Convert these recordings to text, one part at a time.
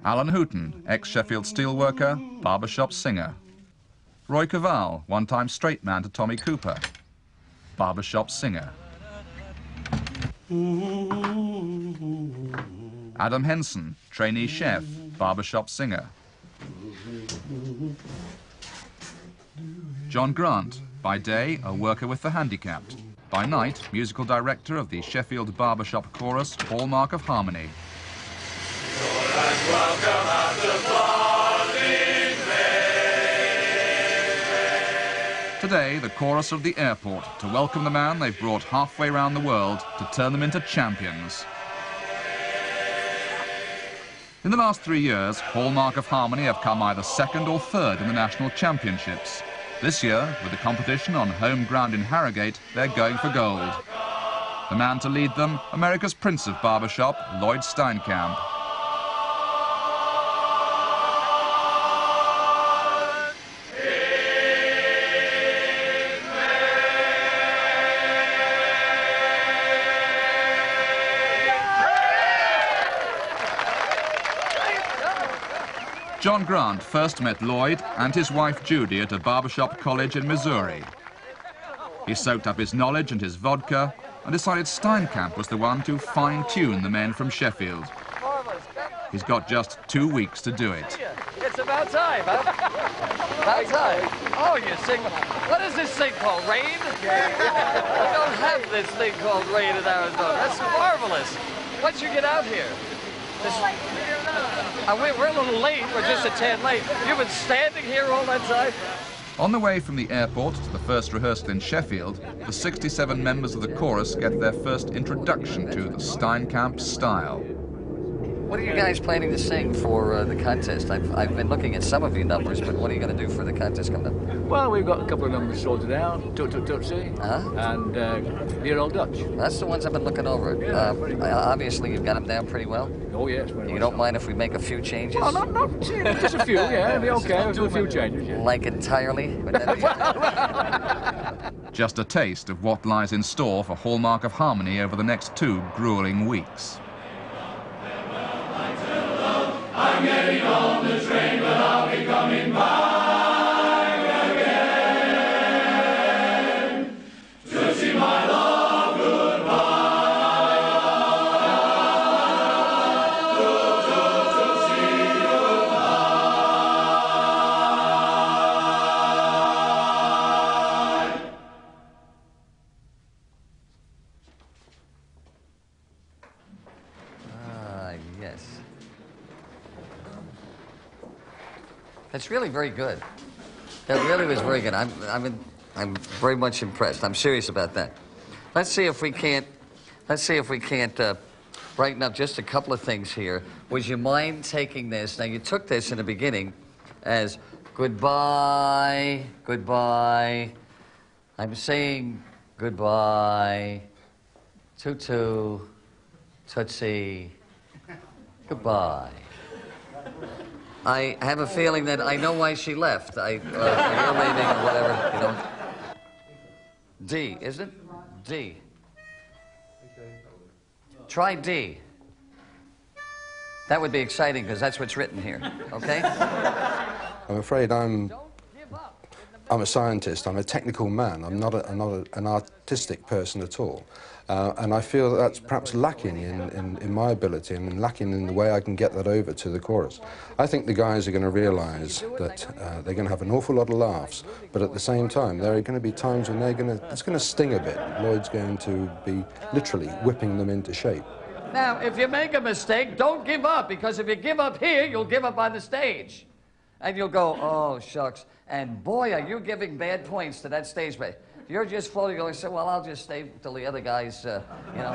Alan Hooton, ex-Sheffield steelworker, barbershop singer. Roy Caval, one-time straight man to Tommy Cooper, barbershop singer. Adam Henson, trainee chef, barbershop singer. John Grant, by day a worker with the handicapped, by night musical director of the Sheffield barbershop chorus Hallmark of Harmony. Today, the chorus of the airport to welcome the man they've brought halfway around the world to turn them into champions. In the last 3 years, Hallmark of Harmony have come either second or third in the national championships. This year, with the competition on home ground in Harrogate, they're going for gold. The man to lead them, America's Prince of Barbershop, Lloyd Steinkamp. John Grant first met Lloyd and his wife Judy at a barbershop college in Missouri. He soaked up his knowledge and his vodka and decided Steinkamp was the one to fine-tune the men from Sheffield. He's got just 2 weeks to do it. It's about time, huh? About time. Oh, you sing. What is this thing called? Rain? We don't have this thing called rain in Arizona. That's marvelous. Once you get out here. We're a little late. We're just a tad late. You've been standing here all that time? On the way from the airport to the first rehearsal in Sheffield, the 67 members of the chorus get their first introduction to the Steinkamp style. What are you guys planning to sing for the contest? I've been looking at some of your numbers, but what are you going to do for the contest coming up? Well, we've got a couple of numbers sorted out, Tut Tut Tutsi, and Dear Old Dutch. That's the ones I've been looking over. Obviously, you've got them down pretty well. Oh, yes. You don't mind if we make a few changes? Well, not just a few, yeah, it'll be okay. We'll do a few changes, yeah. Like entirely? Just a taste of what lies in store for Hallmark of Harmony over the next 2 grueling weeks. I'm getting on the train, but I'll be coming back again to see my love goodbye. To see goodbye. Yes. It's really very good. That really was very good. I'm very much impressed. I'm serious about that. Let's see if we can't brighten up just a couple of things here. Would you mind taking this? Now, you took this in the beginning as goodbye, goodbye. I'm saying goodbye, tutu, tootsie, goodbye. I have a feeling that I know why she left. You're leaving or whatever, you know. D, isn't it? D. Try D. That would be exciting because that's what's written here, okay? I'm afraid I'm a scientist. I'm a technical man. I'm not an artistic person at all. And I feel that that's perhaps lacking in my ability and lacking in the way I can get that over to the chorus. I think the guys are going to realise that they're going to have an awful lot of laughs, but at the same time, there are going to be times when it's going to sting a bit. Lloyd's going to be literally whipping them into shape. Now, if you make a mistake, don't give up, because if you give up here, you'll give up on the stage. And you'll go, oh, shucks. And boy, are you giving bad points to that stage mate. You're just floating, going, say, well, I'll just stay till the other guys, you know.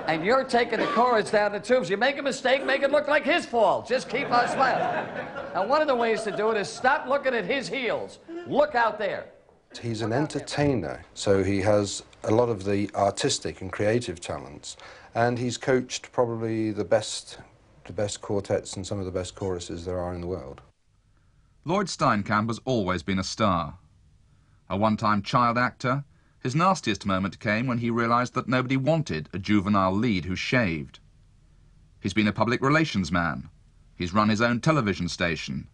And you're taking the chorus down the tubes. You make a mistake, make it look like his fault. Just keep on smiling. And one of the ways to do it is stop looking at his heels. Look out there. He's an entertainer, so he has a lot of the artistic and creative talents. And he's coached probably the best quartets and some of the best choruses there are in the world. Lloyd Steinkamp has always been a star. A one-time child actor, his nastiest moment came when he realised that nobody wanted a juvenile lead who shaved. He's been a public relations man. He's run his own television station.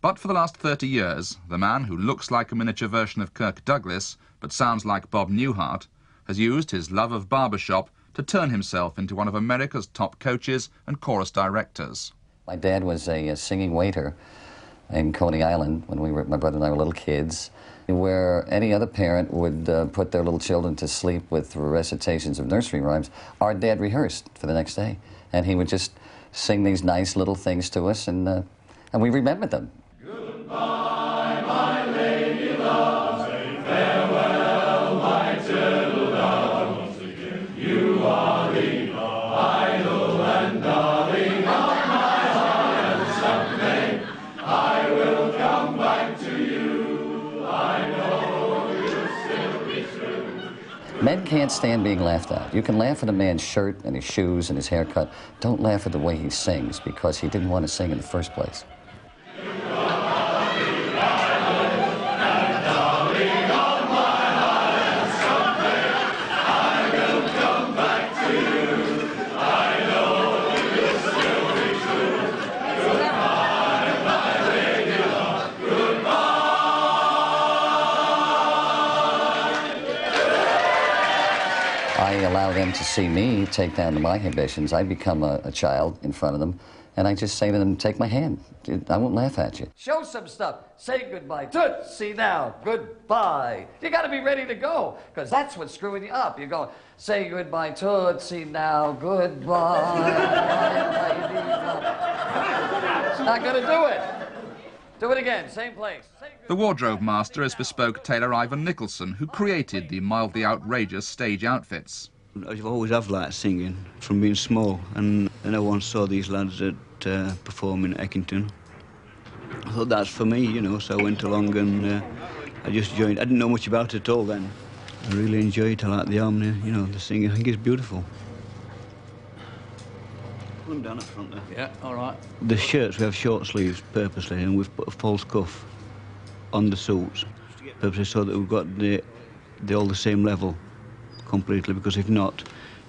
But for the last 30 years, the man who looks like a miniature version of Kirk Douglas, but sounds like Bob Newhart, has used his love of barbershop to turn himself into one of America's top coaches and chorus directors. My dad was a singing waiter in Coney Island when my brother and I were little kids, where any other parent would put their little children to sleep with recitations of nursery rhymes. Our dad rehearsed for the next day, and he would just sing these nice little things to us, and we remembered them. Goodbye, my lady love, farewell, my turtle dove. You are the idol and darling of my heart, and someday I will come back to you. I know you'll still be true. Men can't stand being laughed at. You can laugh at a man's shirt and his shoes and his haircut. Don't laugh at the way he sings, because he didn't want to sing in the first place. I allow them to see me take down my inhibitions. I become a child in front of them, and I just say to them, take my hand. I won't laugh at you. Show some stuff. Say goodbye. Tootsie now. Goodbye. You got to be ready to go, because that's what's screwing you up. You go, say goodbye, Tootsie now. Goodbye. It's not going to do it. Do it again. Same place. The wardrobe master is bespoke tailor Ivan Nicholson, who created the mildly outrageous stage outfits. I've always have liked singing from being small, and I once saw these lads perform in Eckington. I thought that's for me, you know, so I went along and I just joined. I didn't know much about it at all then. I really enjoy it. I like the harmony, you know, the singing. I think it's beautiful. Pull them down up front there. Yeah, all right. The shirts, we have short sleeves purposely, and we've put a false cuff on the suits purposely so that we've got all the same level completely, because if not,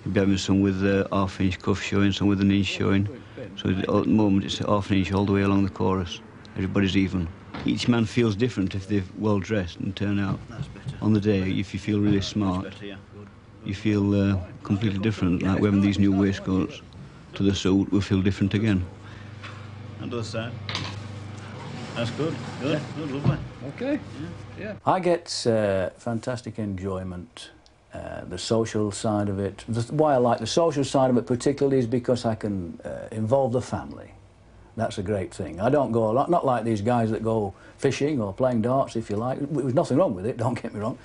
you'd be having some with a half-inch cuff showing, some with an inch showing. So at the moment it's half an inch all the way along the chorus. Everybody's even. Each man feels different if they're well dressed and turn out. On the day, if you feel really smart, you feel completely different. Like wearing these new waistcoats to the suit, we feel different again. And other side. That's good. Good. Good. Lovely. Okay. Yeah. I get fantastic enjoyment. The social side of it. Why I like the social side of it particularly is because I can involve the family. That's a great thing. I don't go, not like these guys that go fishing or playing darts, if you like. There's nothing wrong with it, don't get me wrong.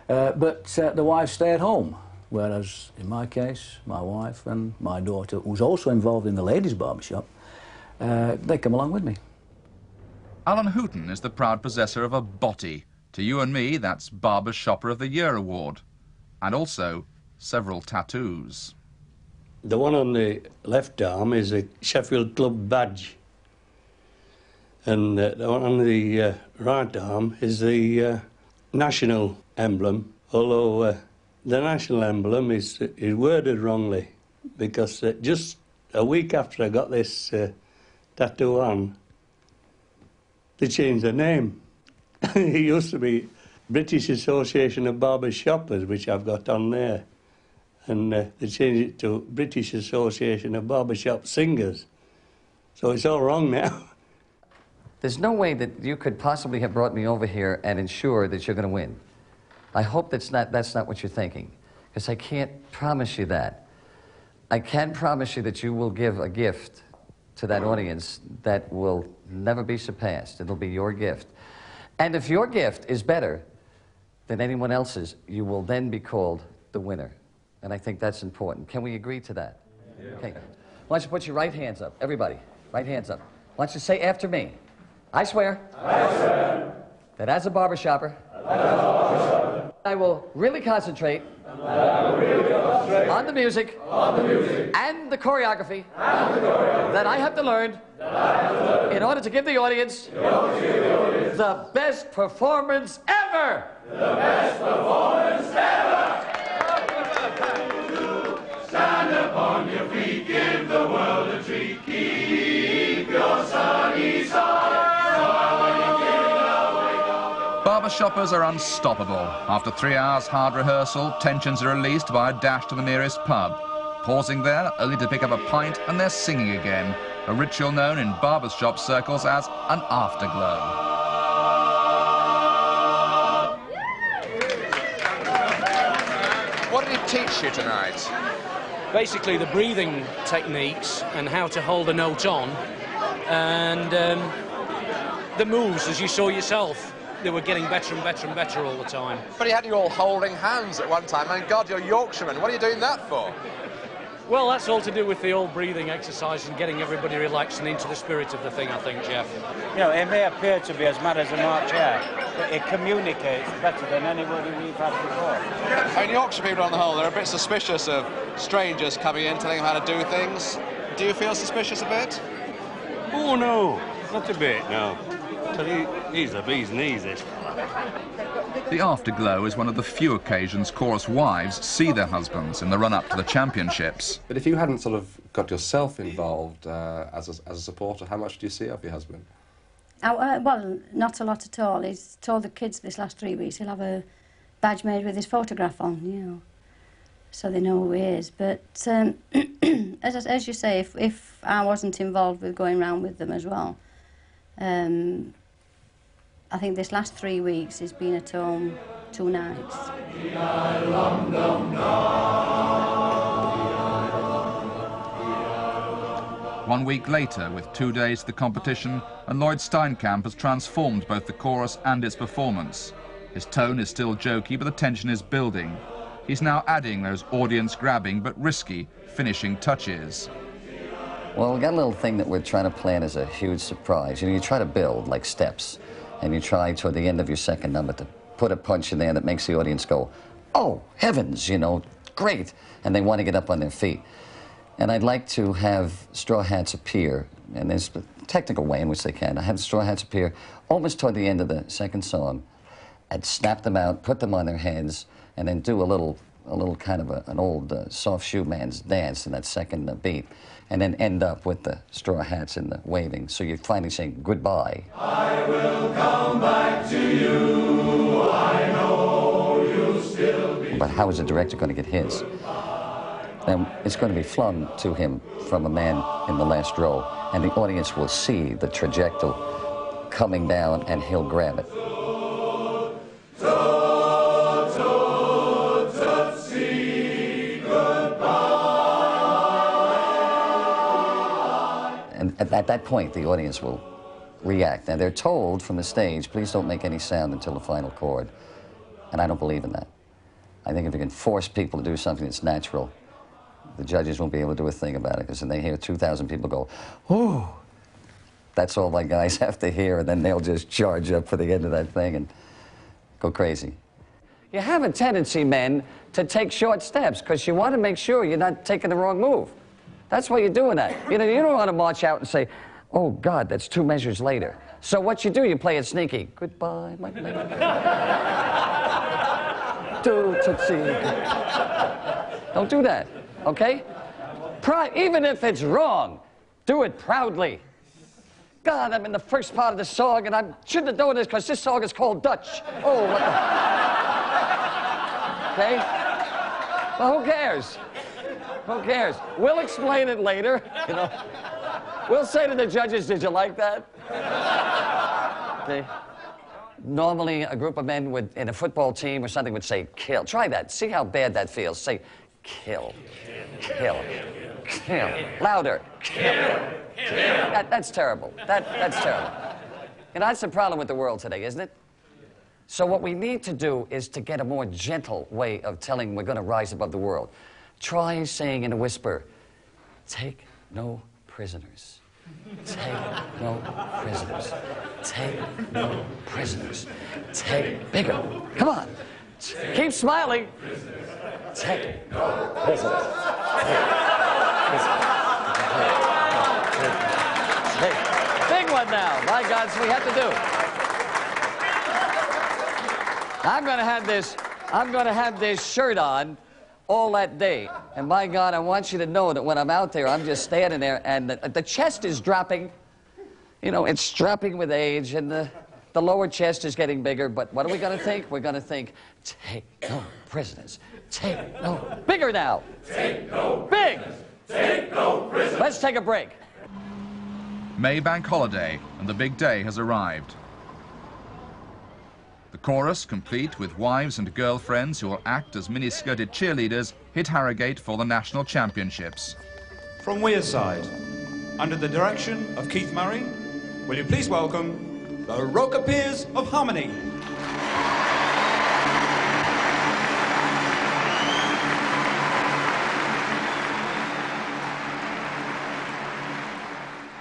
But the wives stay at home. Whereas, in my case, my wife and my daughter, who's also involved in the ladies' barbershop, they come along with me. Alan Hooton is the proud possessor of a body. To you and me, that's Barber Shopper of the Year award. And also several tattoos. The one on the left arm is a Sheffield Club badge. And the one on the right arm is the national emblem, although the national emblem is worded wrongly, because just a week after I got this tattoo on, they changed the name. It used to be British Association of Barber Shoppers, which I've got on there. And they changed it to British Association of Barbershop Singers. So it's all wrong now. There's no way that you could possibly have brought me over here and ensure that you're going to win. I hope that's not what you're thinking, because I can't promise you that. I can promise you that you will give a gift to that audience that will never be surpassed. It'll be your gift. And if your gift is better than anyone else's, you will then be called the winner. And I think that's important. Can we agree to that? Yeah. Okay. Why don't you put your right hands up, everybody. Right hands up. Why don't you say after me? I swear. I swear. That as a barber shopper, I will really concentrate on the music and the choreography that I have to learn in order to give the audience the best performance ever. The best performance ever. Stand upon your feet, give the world a treat. Keep shoppers are unstoppable. After 3 hours hard rehearsal, tensions are released by a dash to the nearest pub. Pausing there, only to pick up a pint, and they're singing again. A ritual known in barbershop circles as an afterglow. What did he teach you tonight? Basically the breathing techniques and how to hold a note on, and the moves, as you saw yourself. They were getting better and better and better all the time. But he had you all holding hands at one time, and God, you're Yorkshiremen. What are you doing that for? Well, that's all to do with the old breathing exercise and getting everybody relaxed and into the spirit of the thing, I think, Jeff. You know, it may appear to be as mad as a March hare, but it communicates better than anybody we've had before. I mean, Yorkshire people on the whole, they're a bit suspicious of strangers coming in, telling them how to do things. Do you feel suspicious a bit? Oh, no, not a bit, no. He's the bee's knees, this fella. The afterglow is one of the few occasions chorus wives see their husbands in the run-up to the championships. But if you hadn't sort of got yourself involved as a supporter, how much do you see of your husband? Well, not a lot at all. He's told the kids this last 3 weeks he'll have a badge made with his photograph on, you know, so they know who he is. But as you say, if I wasn't involved with going round with them as well, I think this last 3 weeks he's been at home 2 nights. 1 week later, with 2 days to the competition, and Lloyd Steinkamp has transformed both the chorus and its performance. His tone is still jokey, but the tension is building. He's now adding those audience-grabbing but risky finishing touches. Well, we got a little thing that we're trying to plan as a huge surprise. You know, you try to build like steps, and you try toward the end of your second number to put a punch in there that makes the audience go, oh, heavens, you know, great, and they want to get up on their feet. And I'd like to have straw hats appear, and there's a technical way in which they can. I have straw hats appear almost toward the end of the second song, and snap them out, put them on their heads, and then do a little kind of an old soft shoe man's dance in that second beat, and then end up with the straw hats and the waving. So you're finally saying goodbye. I will come back to you, I know you'll still be. But how is the director going to get his? Then it's going to be flung to him from a man in the last row, and the audience will see the trajectory coming down, and he'll grab it. And at that point, the audience will react. And they're told from the stage, please don't make any sound until the final chord. And I don't believe in that. I think if you can force people to do something that's natural, the judges won't be able to do a thing about it, because then they hear 2,000 people go, ooh. That's all my guys have to hear, and then they'll just charge up for the end of that thing and go crazy. You have a tendency, men, to take short steps, because you want to make sure you're not taking the wrong move. That's why you're doing that. You know, you don't want to march out and say, oh, God, that's 2 measures later. So what you do, you play it sneaky. Goodbye, my lady. Don't do that, okay? Even if it's wrong, do it proudly. God, I'm in the first part of the song, and I shouldn't have done this because this song is called Dutch. Oh, what the... Okay? Well, who cares? Who cares? We'll explain it later, you know. We'll say to the judges, did you like that? Okay. Normally, a group of men would, in a football team or something, would say, kill. Try that. See how bad that feels. Say, kill. Kill. Kill. Louder. Kill. That's terrible. That's terrible. You know, that's the problem with the world today, isn't it? So what we need to do is to get a more gentle way of telling we're going to rise above the world. Try saying in a whisper, take no prisoners. Take no prisoners. Take no prisoners. Take bigger. Come on. Keep smiling. Take no prisoners. Take. Big one now. My God, so we have to do. I'm going to have this shirt on all that day. And my God, I want you to know that when I'm out there, I'm just standing there, and the chest is dropping. You know, it's dropping with age, and the The lower chest is getting bigger, but what are we going to think? We're going to think, take no prisoners. Take no... Bigger now. Take no Big. Take no prisoners. Let's take a break. May bank holiday, and the big day has arrived. The chorus, complete with wives and girlfriends who will act as mini-skirted cheerleaders, hit Harrogate for the national championships. From Wearside, under the direction of Keith Murray, will you please welcome the Rocketeers of Harmony.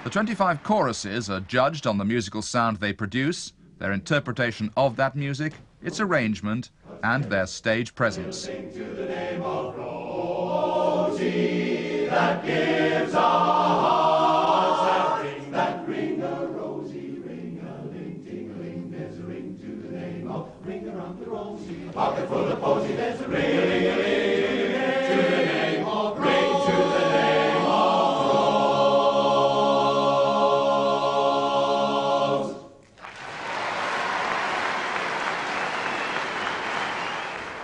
The 25 choruses are judged on the musical sound they produce, their interpretation of that music, its arrangement, and their stage presence. To the name of Rosie, that gives our hearts that ring a rosy, ring-a-ling, ting-a-ling, there's a ring to the name of ring around the rosy, a pocket full of posy, there's a ring-a-ling-a-ling, to the name of ring to the name of Rose.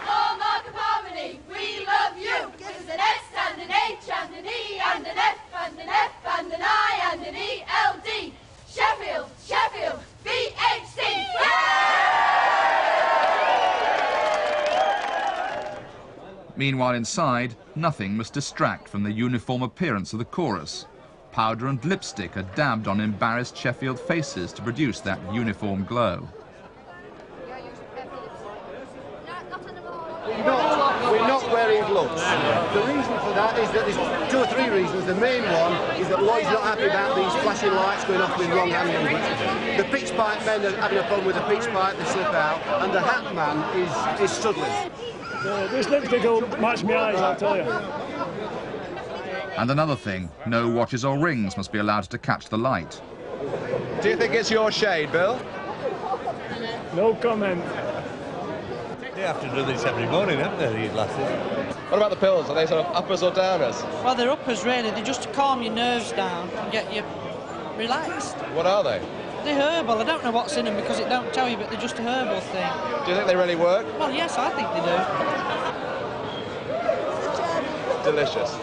Hallmark of Harmony, we love you. Give us an S and an H and an E and an F and an F and an I and an ELD. Sheffield, Sheffield, VHC. Meanwhile inside, nothing must distract from the uniform appearance of the chorus. Powder and lipstick are dabbed on embarrassed Sheffield faces to produce that uniform glow. We're not wearing gloves. The reason for that is that there's 2 or 3 reasons. The main one is that Lloyd's not happy about these flashing lights going off with wrong hand movements. The pitch pipe men are having a problem with the pitch pipe, they slip out, and the hat man is struggling. This lipstick will match my eyes, I'll tell you. And another thing, no watches or rings must be allowed to catch the light. Do you think it's your shade, Bill? No comment. They have to do this every morning, haven't they, these lasses? What about the pills? Are they sort of uppers or downers? Well, they're uppers, really. They're just to calm your nerves down and get you relaxed. What are they? They're herbal. I don't know what's in them because it don't tell you, but they're just a herbal thing. Do you think they really work? Well, yes, I think they do. Delicious.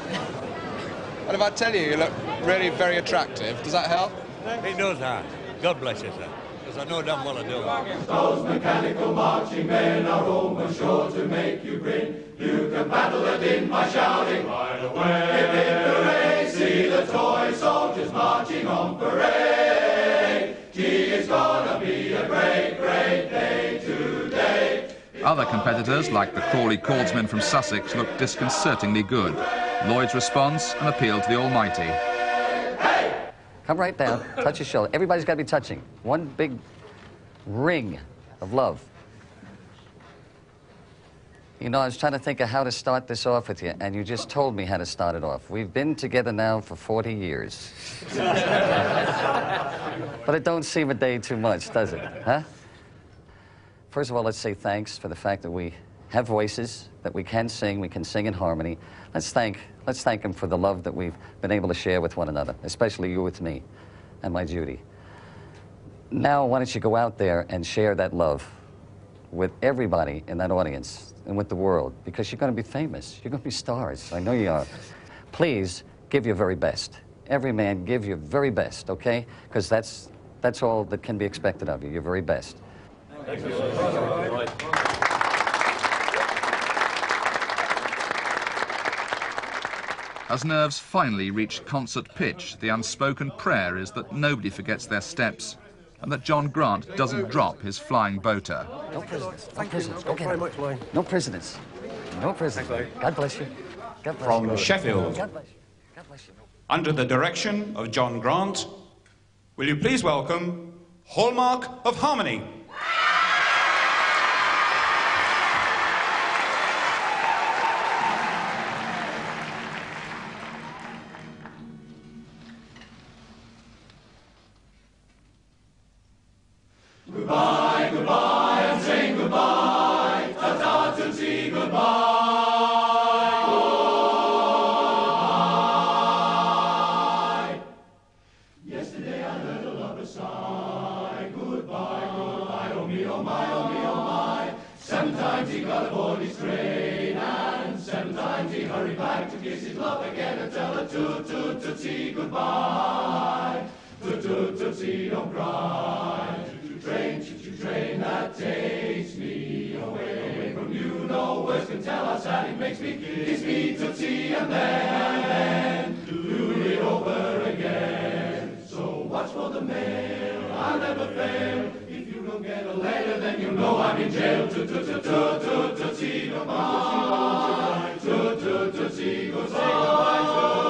And if I tell you you look really very attractive, does that help? It does that. God bless you, sir. Because I know damn well I do. Those mechanical marching men are almost sure to make you grin. You can battle the din by shouting right away. Hip hip hooray, see the toy soldiers marching on parade. Gee, it's gonna be a great, great day today. Other competitors, like the Crawley Cordsmen from Sussex, look disconcertingly good. Lloyd's response, an appeal to the Almighty. Come right down, touch your shoulder. Everybody's got to be touching. One big ring of love. You know, I was trying to think of how to start this off with you, and you just told me how to start it off. We've been together now for 40 years. But it don't seem a day too much, does it? Huh? First of all, let's say thanks for the fact that we have voices, that we can sing in harmony. Let's thank him for the love that we've been able to share with one another, especially you with me and my Judy. Now, why don't you go out there and share that love with everybody in that audience and with the world, because you're going to be famous. You're going to be stars. I know you are. Please give your very best. Every man, give your very best, okay? Because that's all that can be expected of you, your very best. Thank you. As nerves finally reach concert pitch, the unspoken prayer is that nobody forgets their steps and that John Grant doesn't drop his flying boater. No prisoners. No prisoners. Go get him. No prisoners. No prisoners. God bless you. God bless you. From Sheffield, God bless you. God bless you. under the direction of John Grant, will you please welcome Hallmark of Harmony. Goodbye, goodbye, and saying goodbye. Ta-ta, tootsie, goodbye. Goodbye. Yesterday I heard a lover sigh. Goodbye, goodbye. be glad to kiss his love again and tell her toot-toot-tootsie goodbye. Toot-toot-tootsie, don't cry. Choo-choo train that takes me away from you. No words can tell how sad it makes me. Kiss me tootsie and then do it over again. So watch for the mail, I'll never fail. If you don't get a letter, then you know I'm in jail. Toot-toot-toot-tootsie goodbye. Toot-toot-tootsie goodbye.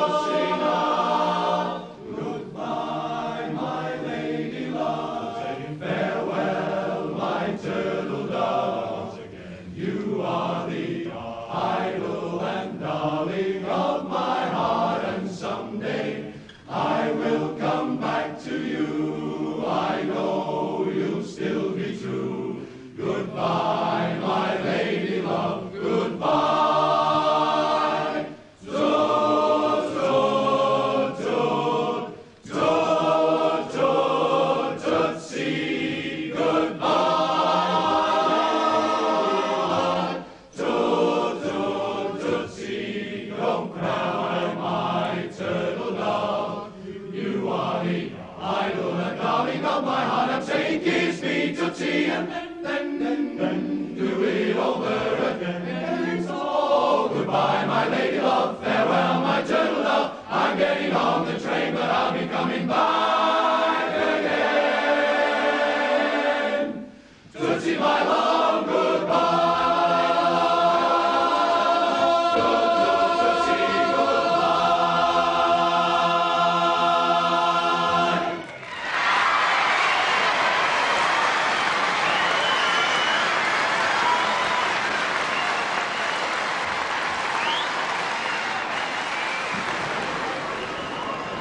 Tootsie now. Goodbye, my lady love. Saying farewell, my turtle dove. Again, you are the idol and darling of my heart, and someday I will come back to you. I know you'll still be true. Goodbye, my lady love. Goodbye. Toot, toot, toot, toot, toot, tootsie. Goodbye. Toot, toot, tootsie. Don't cry, my turtle dove. You are the idol and darling of my heart. I'm saying kiss me tootsie and then do it over again. So goodbye, my lady love. Farewell, my turtle dove. I'm getting on the train, but I'll be coming back again. Tootsie, my love, goodbye.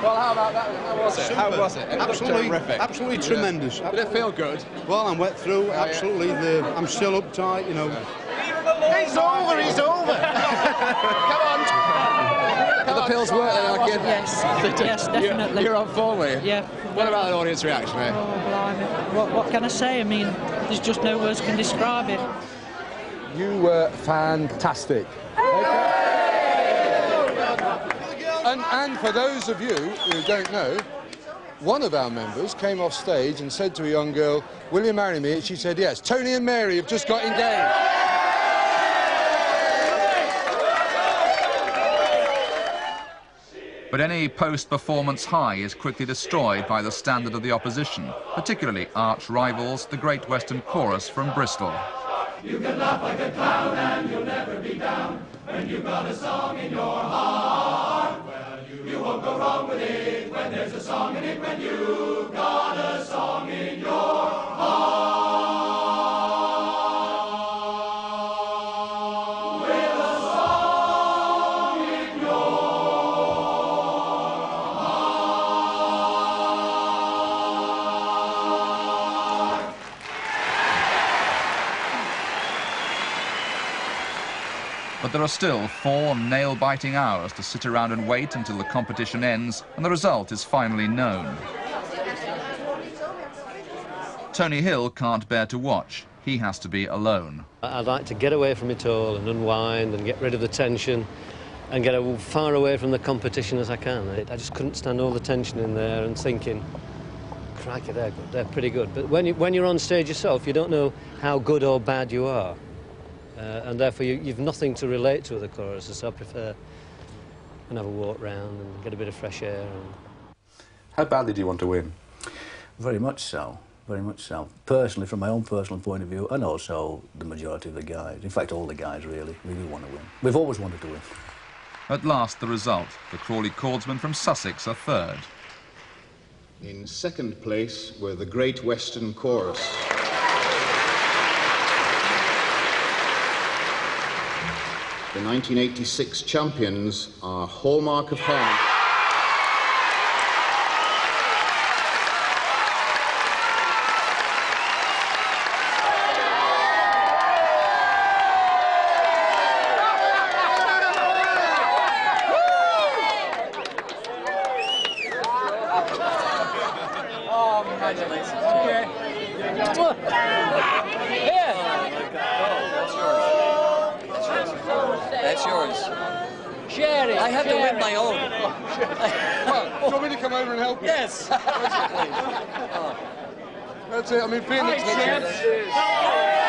Well, how about that? How was it? How was it? It looked terrific. Absolutely tremendous. Did it feel good? Well, I'm wet through. Absolutely, I'm still uptight. You know. It's over. It's over. Come on. Did the pills work then, Arkin? Yes, yes, definitely. You're on form, were you? Yeah. What about the audience reaction, eh? Oh, blimey. What can I say? I mean, there's just no words can describe it. You were fantastic. And for those of you who don't know, one of our members came off stage and said to a young girl, "Will you marry me?" And she said yes. Tony and Mary have just got engaged. But any post-performance high is quickly destroyed by the standard of the opposition, particularly arch rivals, the Great Western Chorus from Bristol. You can laugh like a clown and you'll never be down when you've got a song in your heart. Well, you won't go wrong with it when there's a song in it, when you've got a song in your heart. With a song in your heart. But there are still 4 nail-biting hours to sit around and wait until the competition ends and the result is finally known. Tony Hill can't bear to watch. He has to be alone. I'd like to get away from it all and unwind and get rid of the tension and get as far away from the competition as I can. I just couldn't stand all the tension in there and thinking, crikey, they're good, they're pretty good. But when you're on stage yourself, you don't know how good or bad you are. And therefore you've nothing to relate to with the choruses, so I prefer and have a walk round and get a bit of fresh air. And... How badly do you want to win? Very much so, very much so. Personally, from my own personal point of view, and also the majority of the guys, in fact all the guys really want to win. We've always wanted to win. At last the result, the Crawley Chordsmen from Sussex are third. In second place were the Great Western Chorus. The 1986 champions are Hallmark of Harmony. Oh, congratulations. Okay. Here. That's yours. That's yours. Share it. I have to win my own. Well, do you want me to come over and help you? Yes. That's it. I mean, Phoenix next year.